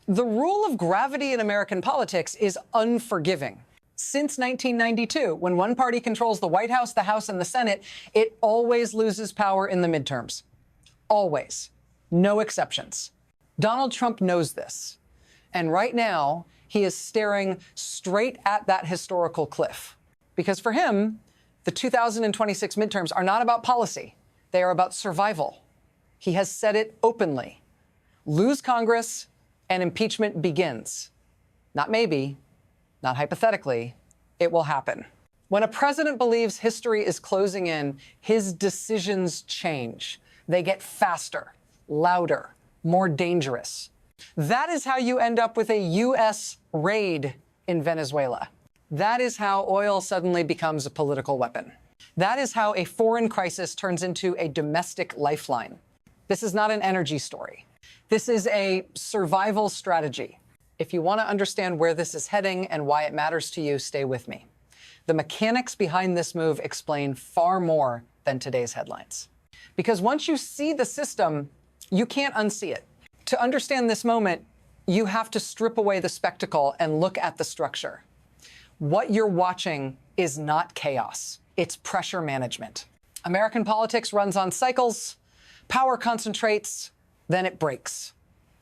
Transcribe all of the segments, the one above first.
The rule of gravity in American politics is unforgiving. Since 1992, when one party controls the White House, the House, and the Senate, it always loses power in the midterms. Always. No exceptions. Donald Trump knows this. And right now, he is staring straight at that historical cliff. Because for him, the 2026 midterms are not about policy. They are about survival. He has said it openly. Lose Congress, and impeachment begins. Not maybe, not hypothetically, it will happen. When a president believes history is closing in, his decisions change. They get faster, louder, more dangerous. That is how you end up with a U.S. raid in Venezuela. That is how oil suddenly becomes a political weapon. That is how a foreign crisis turns into a domestic lifeline. This is not an energy story. This is a survival strategy. If you want to understand where this is heading and why it matters to you, stay with me. The mechanics behind this move explain far more than today's headlines. Because once you see the system, you can't unsee it. To understand this moment, you have to strip away the spectacle and look at the structure. What you're watching is not chaos. It's pressure management. American politics runs on cycles. Power concentrates, then it breaks.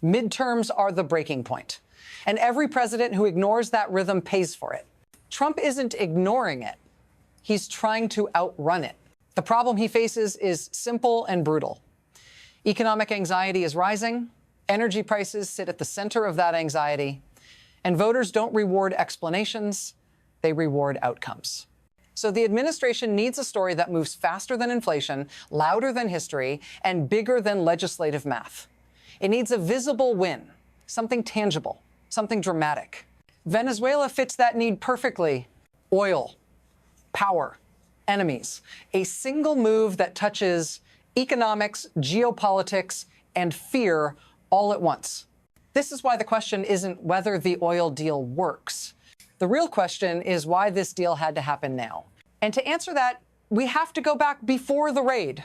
Midterms are the breaking point. And every president who ignores that rhythm pays for it. Trump isn't ignoring it. He's trying to outrun it. The problem he faces is simple and brutal. Economic anxiety is rising. Energy prices sit at the center of that anxiety. And voters don't reward explanations. They reward outcomes. So the administration needs a story that moves faster than inflation, louder than history, and bigger than legislative math. It needs a visible win, something tangible, something dramatic. Venezuela fits that need perfectly. Oil, power, enemies. A single move that touches economics, geopolitics, and fear all at once. This is why the question isn't whether the oil deal works. The real question is why this deal had to happen now. And to answer that, we have to go back before the raid,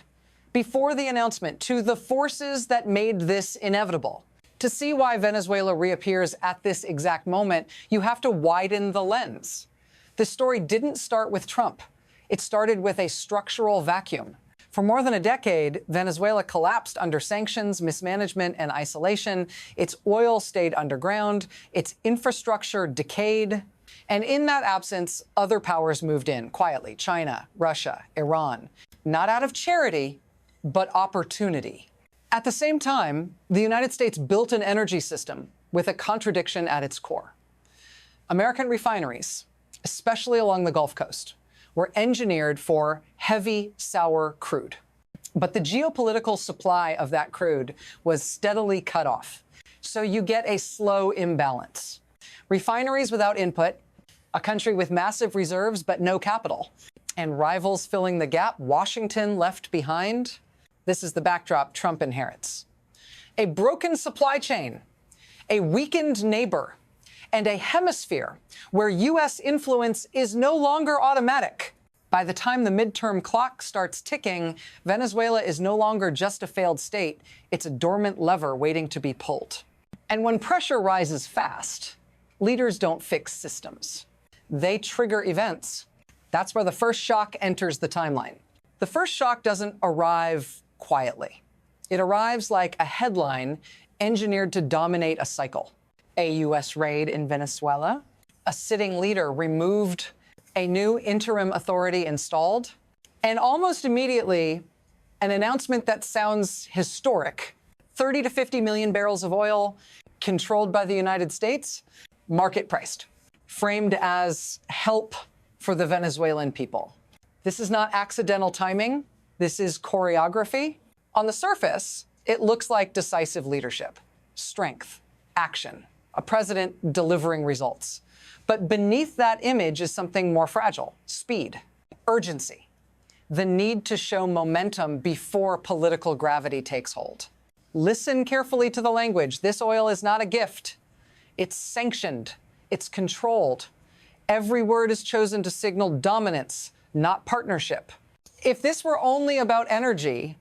before the announcement, to the forces that made this inevitable. To see why Venezuela reappears at this exact moment, you have to widen the lens. This story didn't start with Trump. It started with a structural vacuum. For more than a decade, Venezuela collapsed under sanctions, mismanagement, and isolation. Its oil stayed underground. Its infrastructure decayed. And in that absence, other powers moved in quietly. China, Russia, Iran. Not out of charity, but opportunity. At the same time, the United States built an energy system with a contradiction at its core. American refineries, especially along the Gulf Coast, were engineered for heavy, sour crude. But the geopolitical supply of that crude was steadily cut off. So you get a slow imbalance. Refineries without input, a country with massive reserves but no capital, and rivals filling the gap, Washington left behind. This is the backdrop Trump inherits. A broken supply chain, a weakened neighbor, and a hemisphere where U.S. influence is no longer automatic. By the time the midterm clock starts ticking, Venezuela is no longer just a failed state. It's a dormant lever waiting to be pulled. And when pressure rises fast, leaders don't fix systems. They trigger events. That's where the first shock enters the timeline. The first shock doesn't arrive quietly. It arrives like a headline engineered to dominate a cycle. A U.S. raid in Venezuela, a sitting leader removed, a new interim authority installed, and almost immediately, an announcement that sounds historic. 30 to 50 million barrels of oil controlled by the United States, market priced, framed as help for the Venezuelan people. This is not accidental timing. This is choreography. On the surface, it looks like decisive leadership, strength, action, a president delivering results. But beneath that image is something more fragile: speed, urgency, the need to show momentum before political gravity takes hold. Listen carefully to the language. This oil is not a gift. It's sanctioned. It's controlled. Every word is chosen to signal dominance, not partnership. If this were only about energy,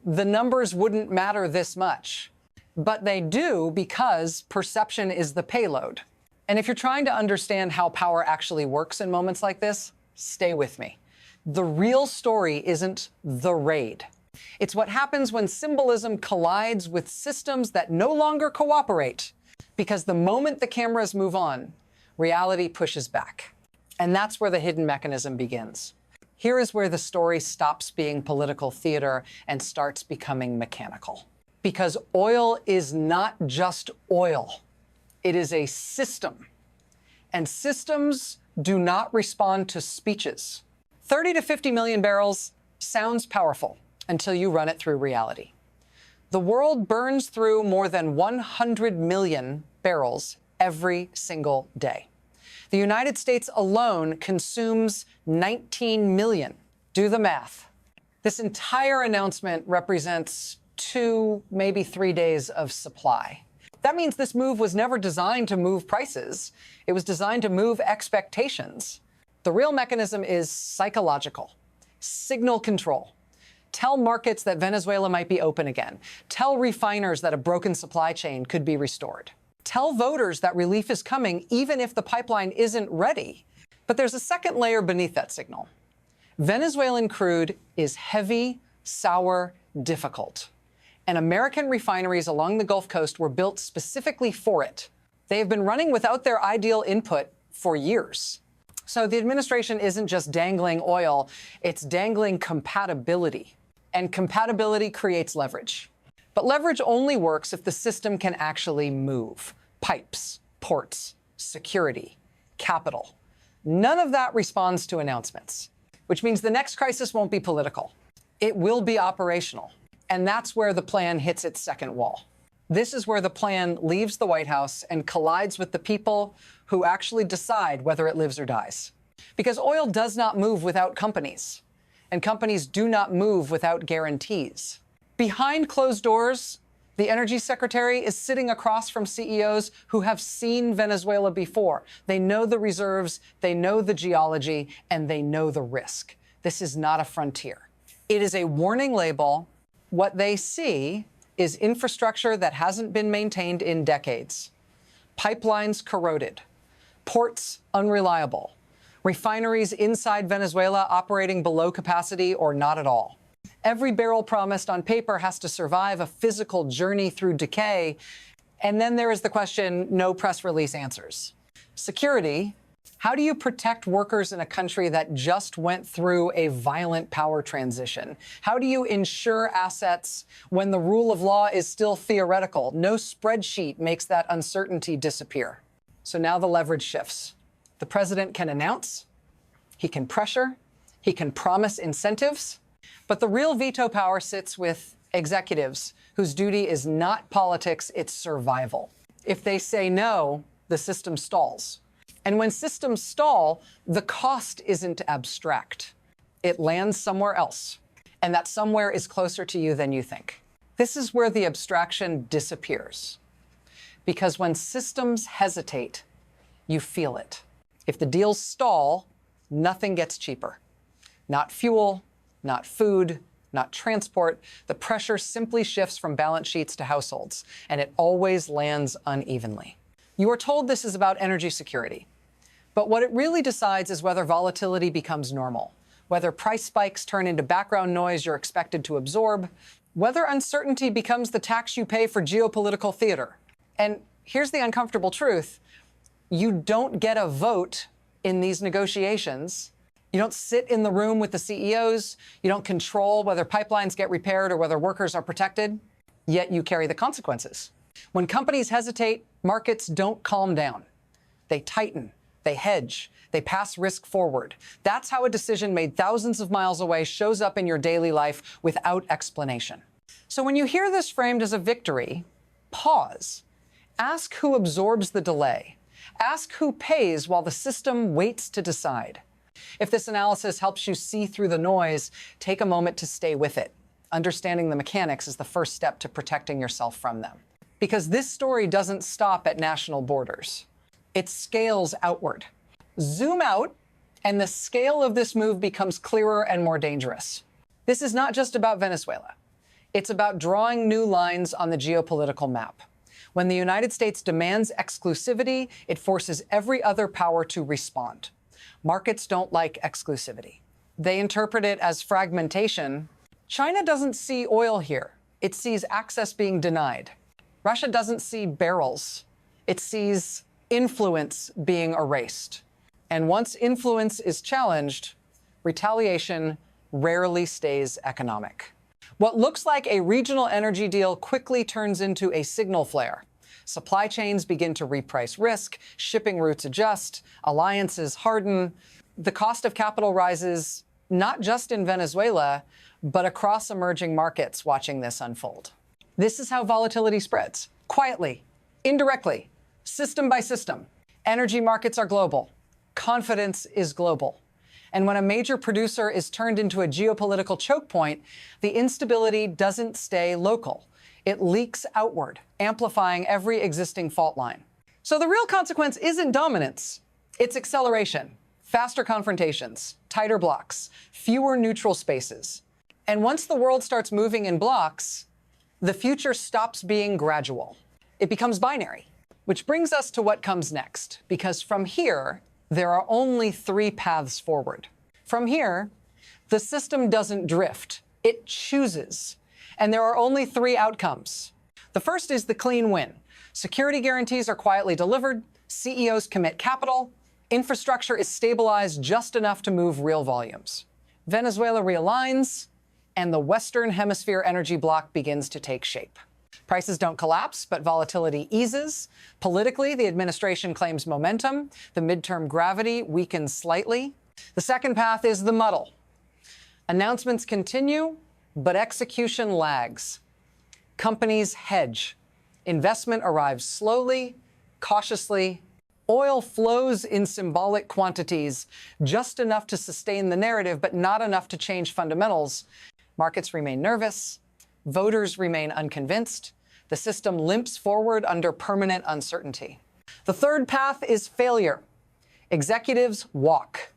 the numbers wouldn't matter this much. But they do because perception is the payload. And if you're trying to understand how power actually works in moments like this, stay with me. The real story isn't the raid. It's what happens when symbolism collides with systems that no longer cooperate. Because the moment the cameras move on, reality pushes back. And that's where the hidden mechanism begins. Here is where the story stops being political theater and starts becoming mechanical. Because oil is not just oil. It is a system. And systems do not respond to speeches. 30 to 50 million barrels sounds powerful until you run it through reality. The world burns through more than 100 million barrels every single day. The United States alone consumes 19 million. Do the math. This entire announcement represents 2, maybe 3 days of supply. That means this move was never designed to move prices. It was designed to move expectations. The real mechanism is psychological. Signal control. Tell markets that Venezuela might be open again. Tell refiners that a broken supply chain could be restored. Tell voters that relief is coming even if the pipeline isn't ready. But there's a second layer beneath that signal. Venezuelan crude is heavy, sour, difficult. And American refineries along the Gulf Coast were built specifically for it. They have been running without their ideal input for years. So the administration isn't just dangling oil, it's dangling compatibility. And compatibility creates leverage. But leverage only works if the system can actually move. Pipes, ports, security, capital. None of that responds to announcements, which means the next crisis won't be political. It will be operational. And that's where the plan hits its second wall. This is where the plan leaves the White House and collides with the people who actually decide whether it lives or dies. Because oil does not move without companies, and companies do not move without guarantees. Behind closed doors, the energy secretary is sitting across from CEOs who have seen Venezuela before. They know the reserves, they know the geology, and they know the risk. This is not a frontier. It is a warning label. What they see is infrastructure that hasn't been maintained in decades. Pipelines corroded, ports unreliable, refineries inside Venezuela operating below capacity or not at all. Every barrel promised on paper has to survive a physical journey through decay. And then there is the question no press release answers. Security. How do you protect workers in a country that just went through a violent power transition? How do you ensure assets when the rule of law is still theoretical? No spreadsheet makes that uncertainty disappear. So now the leverage shifts. The president can announce, he can pressure, he can promise incentives, but the real veto power sits with executives whose duty is not politics, it's survival. If they say no, the system stalls. And when systems stall, the cost isn't abstract. It lands somewhere else. And that somewhere is closer to you than you think. This is where the abstraction disappears. Because when systems hesitate, you feel it. If the deals stall, nothing gets cheaper. Not fuel, not food, not transport. The pressure simply shifts from balance sheets to households, and it always lands unevenly. You are told this is about energy security. But what it really decides is whether volatility becomes normal, whether price spikes turn into background noise you're expected to absorb, whether uncertainty becomes the tax you pay for geopolitical theater. And here's the uncomfortable truth. You don't get a vote in these negotiations. You don't sit in the room with the CEOs. You don't control whether pipelines get repaired or whether workers are protected. Yet you carry the consequences. When companies hesitate, markets don't calm down. They tighten. They hedge. They pass risk forward. That's how a decision made thousands of miles away shows up in your daily life without explanation. So when you hear this framed as a victory, pause. Ask who absorbs the delay. Ask who pays while the system waits to decide. If this analysis helps you see through the noise, take a moment to stay with it. Understanding the mechanics is the first step to protecting yourself from them. Because this story doesn't stop at national borders. It scales outward. Zoom out, and the scale of this move becomes clearer and more dangerous. This is not just about Venezuela. It's about drawing new lines on the geopolitical map. When the United States demands exclusivity, it forces every other power to respond. Markets don't like exclusivity. They interpret it as fragmentation. China doesn't see oil here. It sees access being denied. Russia doesn't see barrels. It sees influence being erased. And once influence is challenged, retaliation rarely stays economic. What looks like a regional energy deal quickly turns into a signal flare. Supply chains begin to reprice risk, shipping routes adjust, alliances harden. The cost of capital rises not just in Venezuela, but across emerging markets watching this unfold. This is how volatility spreads, quietly, indirectly, system by system. Energy markets are global. Confidence is global. And when a major producer is turned into a geopolitical choke point, the instability doesn't stay local. It leaks outward, amplifying every existing fault line. So the real consequence isn't dominance. It's acceleration, faster confrontations, tighter blocks, fewer neutral spaces. And once the world starts moving in blocks, the future stops being gradual. It becomes binary, which brings us to what comes next, because from here, there are only three paths forward. From here, the system doesn't drift, it chooses. And there are only three outcomes. The first is the clean win. Security guarantees are quietly delivered, CEOs commit capital, infrastructure is stabilized just enough to move real volumes. Venezuela realigns, and the Western Hemisphere energy bloc begins to take shape. Prices don't collapse, but volatility eases. Politically, the administration claims momentum. The midterm gravity weakens slightly. The second path is the muddle. Announcements continue, but execution lags. Companies hedge. Investment arrives slowly, cautiously. Oil flows in symbolic quantities, just enough to sustain the narrative, but not enough to change fundamentals. Markets remain nervous. Voters remain unconvinced. The system limps forward under permanent uncertainty. The third path is failure. Executives walk.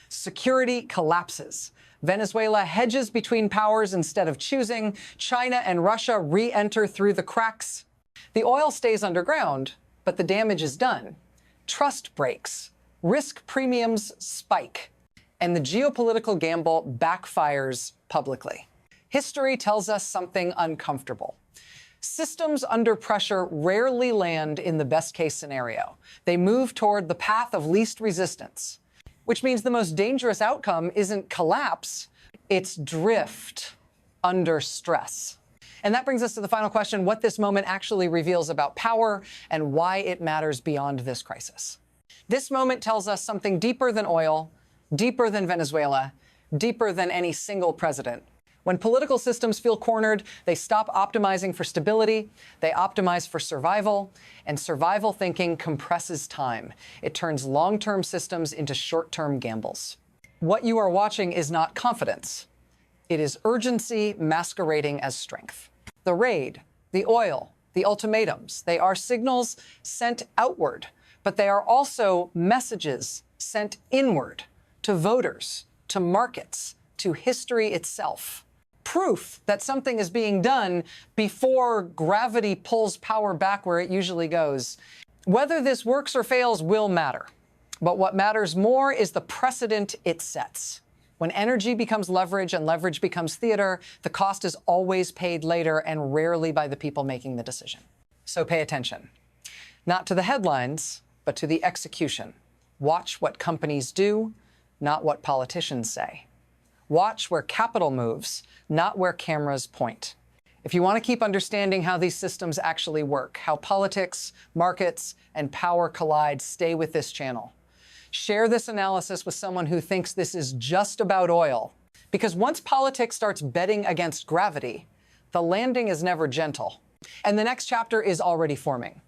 Security collapses. Venezuela hedges between powers instead of choosing. China and Russia re-enter through the cracks. The oil stays underground, but the damage is done. Trust breaks. Risk premiums spike. And the geopolitical gamble backfires publicly. History tells us something uncomfortable. Systems under pressure rarely land in the best-case scenario. They move toward the path of least resistance, which means the most dangerous outcome isn't collapse, it's drift under stress. And that brings us to the final question, what this moment actually reveals about power and why it matters beyond this crisis. This moment tells us something deeper than oil, deeper than Venezuela, deeper than any single president. When political systems feel cornered, they stop optimizing for stability, they optimize for survival, and survival thinking compresses time. It turns long-term systems into short-term gambles. What you are watching is not confidence. It is urgency masquerading as strength. The raid, the oil, the ultimatums, they are signals sent outward, but they are also messages sent inward to voters, to markets, to history itself. Proof that something is being done before gravity pulls power back where it usually goes. Whether this works or fails will matter. But what matters more is the precedent it sets. When energy becomes leverage and leverage becomes theater, the cost is always paid later and rarely by the people making the decision. So pay attention. Not to the headlines, but to the execution. Watch what companies do, not what politicians say. Watch where capital moves, not where cameras point. If you want to keep understanding how these systems actually work, how politics, markets, and power collide, stay with this channel. Share this analysis with someone who thinks this is just about oil. Because once politics starts betting against gravity, the landing is never gentle. And the next chapter is already forming.